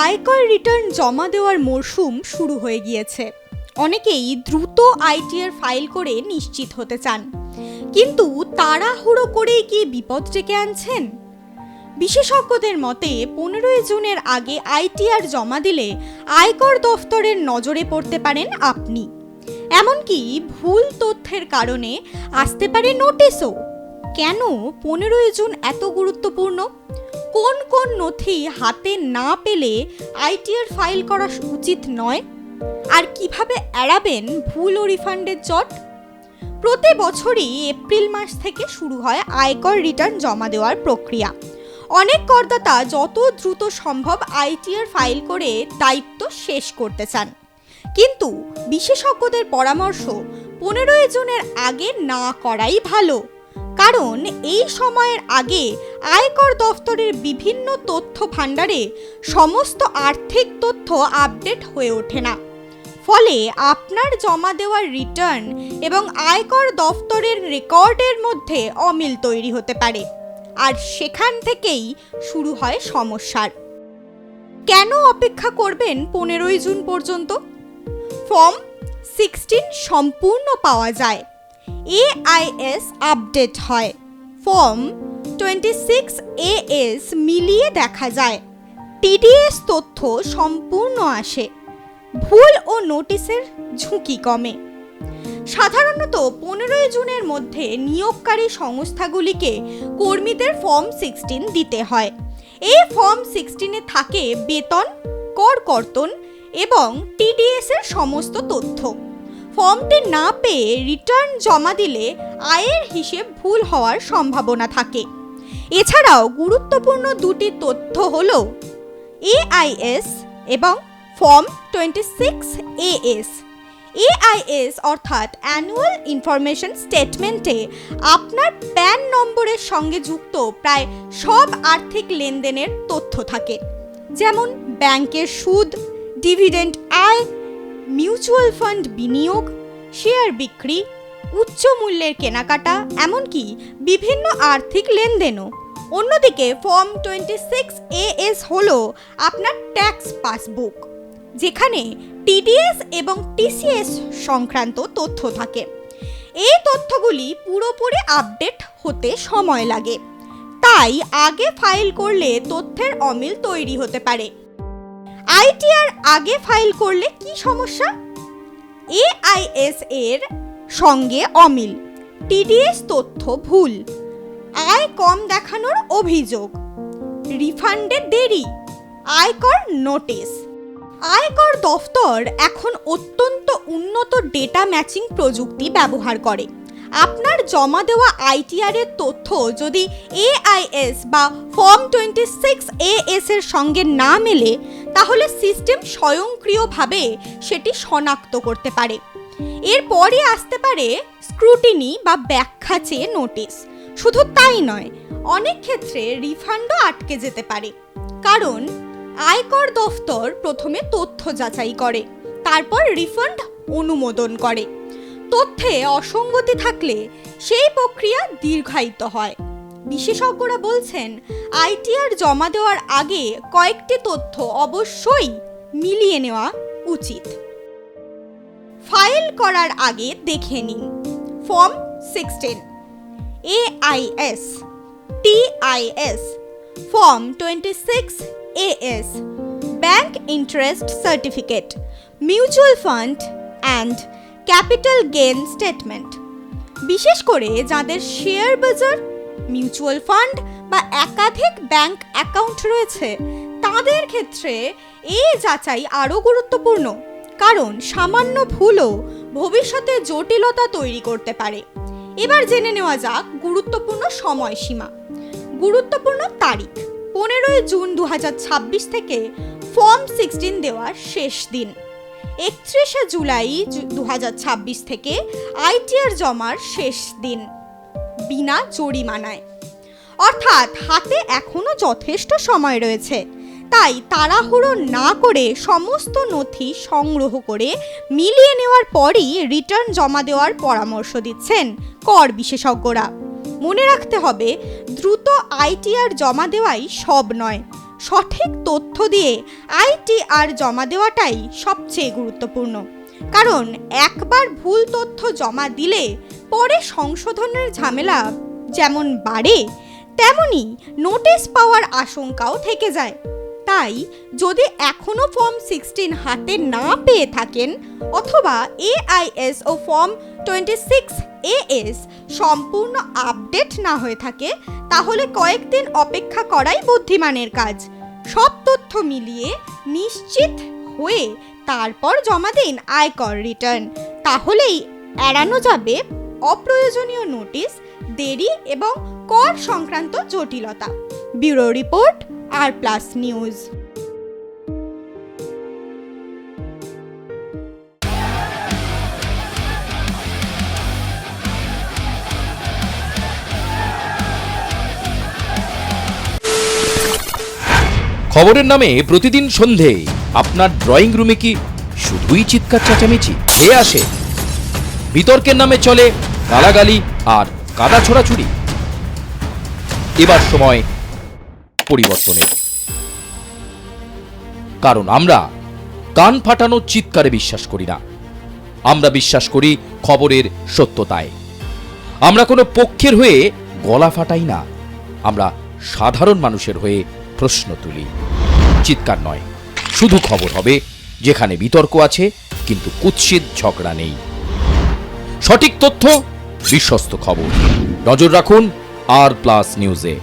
আয়কর রিটার্ন জমা দেওয়ার মরশুম শুরু হয়ে গিয়েছে। অনেকেই দ্রুত আইটিআর ফাইল করে নিশ্চিত হতে চান, কিন্তু তাড়াহুড়ো করেই কি বিপদ ডেকে আনছেন? বিশেষজ্ঞদের মতে 15 জুনের আগে আইটিআর জমা দিলে আয়কর দফতরের নজরে পড়তে পারেন আপনি। এমনকি ভুল তথ্যের কারণে আসতে পারে নোটিশও। কেন 15 জুন এত গুরুত্বপূর্ণ? কোন কোন নথি হাতে না পেলে আইটিআর ফাইল করা উচিত নয়? আর কিভাবে এড়াবেন ভুল ও রিফান্ডের চট? প্রতি বছরই এপ্রিল মাস থেকে শুরু হয় আয়কর রিটার্ন জমা দেওয়ার প্রক্রিয়া। অনেক করদাতা যত দ্রুত সম্ভব আইটিআর ফাইল করে দায়িত্ব শেষ করতে চান, কিন্তু বিশেষজ্ঞদের পরামর্শ 15 জুনের আগে না করাই ভালো। কারণ এই সময়ের আগে আয়কর দফতরের বিভিন্ন তথ্য ভাণ্ডারে সমস্ত আর্থিক তথ্য আপডেট হয়ে ওঠে না। ফলে আপনার জমা দেওয়ার রিটার্ন এবং আয়কর দফতরের রেকর্ডের মধ্যে অমিল তৈরি হতে পারে, আর সেখান থেকেই শুরু হয় সমস্যার। কেন অপেক্ষা করবেন 15 জুন পর্যন্ত? ফর্ম 16 সম্পূর্ণ পাওয়া যায়, এআইএস আপডেট হয়, ফর্ম 26 এএস মিলিয়ে দেখা যায়, টিডিএস তথ্য সম্পূর্ণ আসে, ভুল ও নোটিশের ঝুঁকি কমে। সাধারণত 15 জুনের মধ্যে নিয়োগকারী সংস্থাগুলিকে কর্মীদের ফর্ম 16 দিতে হয়। এই ফর্ম 16-এ থাকে বেতন, কর কর্তন এবং টিডিএস এর সমস্ত তথ্য। ফর্মটি না পেয়ে রিটার্ন জমা দিলে আয়ের হিসেব ভুল হওয়ার সম্ভাবনা থাকে। এছাড়াও গুরুত্বপূর্ণ দুটি তথ্য হল এআইএস এবং ফর্ম 26 এএস। এআইএস অর্থাৎ অ্যানুয়াল ইনফরমেশন স্টেটমেন্টে আপনার প্যান নম্বরের সঙ্গে যুক্ত প্রায় সব আর্থিক লেনদেনের তথ্য থাকে, যেমন ব্যাংকের সুদ, ডিভিডেন্ড আয়, মিউচুয়াল ফান্ড বিনিয়োগ, শেয়ার বিক্রি, উচ্চ মূল্যের কেনাকাটা, এমনকি বিভিন্ন আর্থিক লেনদেনও। অন্যদিকে ফর্ম 26 এএস হলো আপনার ট্যাক্স পাসবুক, যেখানে টিডিএস এবং টিসিএস সংক্রান্ত তথ্য থাকে। এই তথ্যগুলি পুরোপুরি আপডেট হতে সময় লাগে, তাই আগে ফাইল করলে তথ্যের অমিল তৈরি হতে পারে। আইটিআর আগে ফাইল করলে কি সমস্যা? এআইএস এর সঙ্গে অমিল, টিডিএস তথ্য ভুল, আয় কম দেখানোর অভিযোগ, রিফান্ডে দেরি, আয়কর নোটিশ। আয়কর দফতর এখন অত্যন্ত উন্নত ডেটা ম্যাচিং প্রযুক্তি ব্যবহার করে। আপনার জমা দেওয়া আইটিআর এর তথ্য যদি এআইএস বা ফর্ম 26 এএস এর সঙ্গে না মেলে, তাহলে সিস্টেম স্বয়ংক্রিয়ভাবে সেটি শনাক্ত করতে পারে। এরপরই আসতে পারে স্ক্রুটিনি বা ব্যাখ্যা চেয়ে নোটিশ। শুধু তাই নয়, অনেক ক্ষেত্রে রিফান্ডও আটকে যেতে পারে, কারণ আয়কর দফতর প্রথমে তথ্য যাচাই করে, তারপর রিফান্ড অনুমোদন করে। তথ্যে অসঙ্গতি থাকলে সেই প্রক্রিয়া দীর্ঘায়িত হয়। বিশেষজ্ঞরা বলছেন, আইটিআর জমা দেওয়ার আগে কয়েকটি তথ্য অবশ্যই মিলিয়ে নেওয়া উচিত। ফাইল করার আগে দেখে নিন form 16, AIS, TIS, form 26 AS, bank interest certificate, mutual fund and capital gain statement. বিশেষ করে যাদের শেয়ার বাজার, মিউচুয়াল ফান্ড বা একাধিক ব্যাংক অ্যাকাউন্ট রয়েছে, তাদের ক্ষেত্রে এই যাচাই আরও গুরুত্বপূর্ণ, কারণ সামান্য ভুলও ভবিষ্যতে জটিলতা তৈরি করতে পারে। এবার জেনে নেওয়া যাক গুরুত্বপূর্ণ সময়সীমা। গুরুত্বপূর্ণ তারিখ 15 জুন 2026 থেকে ফর্ম 16 দেওয়ার শেষ দিন। 31 জুলাই 2026 থেকে আইটিআর জমার শেষ দিন, বিনা জরিমানায়। অর্থাৎ হাতে এখনো যথেষ্ট সময় রয়েছে, তাই তাড়াহুড়ো না করে সমস্ত নথি সংগ্রহ করে মিলিয়ে নেওয়ার পরই রিটার্ন জমা দেওয়ার পরামর্শ দিচ্ছেন কর বিশেষজ্ঞরা। মনে রাখতে হবে, দ্রুত আইটিআর জমা দেওয়াই সব নয়, সঠিক তথ্য দিয়ে আইটিআর জমা দেওয়াটাই সবচেয়ে গুরুত্বপূর্ণ। কারণ একবার ভুল তথ্য জমা দিলে পরে সংশোধনের ঝামেলা যেমন বাড়ে, তেমনি নোটিশ পাওয়ার আশঙ্কাও থেকে যায়। তাই যদি এখনো ফর্ম 16 হাতে না পেয়ে থাকেন অথবা AIS ও ফর্ম 26 AS সম্পূর্ণ আপডেট না হয়ে থাকে, তাহলে কয়েকদিন অপেক্ষা করাই বুদ্ধিমানের কাজ। সব তথ্য মিলিয়ে নিশ্চিত হয়ে তারপর জমা দিন আয়কর রিটার্ন। তাহলেই এড়ানো যাবে অপ্রয়োজনীয় নোটিশ, দেরি এবং কর সংক্রান্ত জটিলতা। ব্যুরো রিপোর্ট, আর+ নিউজ। খবরের নামে প্রতিদিন সন্ধে আপনার ড্রয়িং রুমে কি শুধুই চিৎকার চেঁচামেচি খেয়ে আসে? বিতর্কের নামে চলে গালাগালি আর কাদা ছোড়াছুড়ি। এবার সময় পরিবর্তনের, কারণ আমরা কান ফাটানো চিৎকারে বিশ্বাস করি না। আমরা বিশ্বাস করি খবরের সত্যতায়। আমরা কোনো পক্ষের হয়ে গলা ফাটাই না, আমরা সাধারণ মানুষের হয়ে প্রশ্ন তুলি। চিৎকার নয়, শুধু খবর হবে যেখানে বিতর্ক আছে কিন্তু কুৎসিত ঝগড়া নেই। সঠিক তথ্য, বিশ্বস্ত খবর। নজর রাখুন আর+ নিউজে।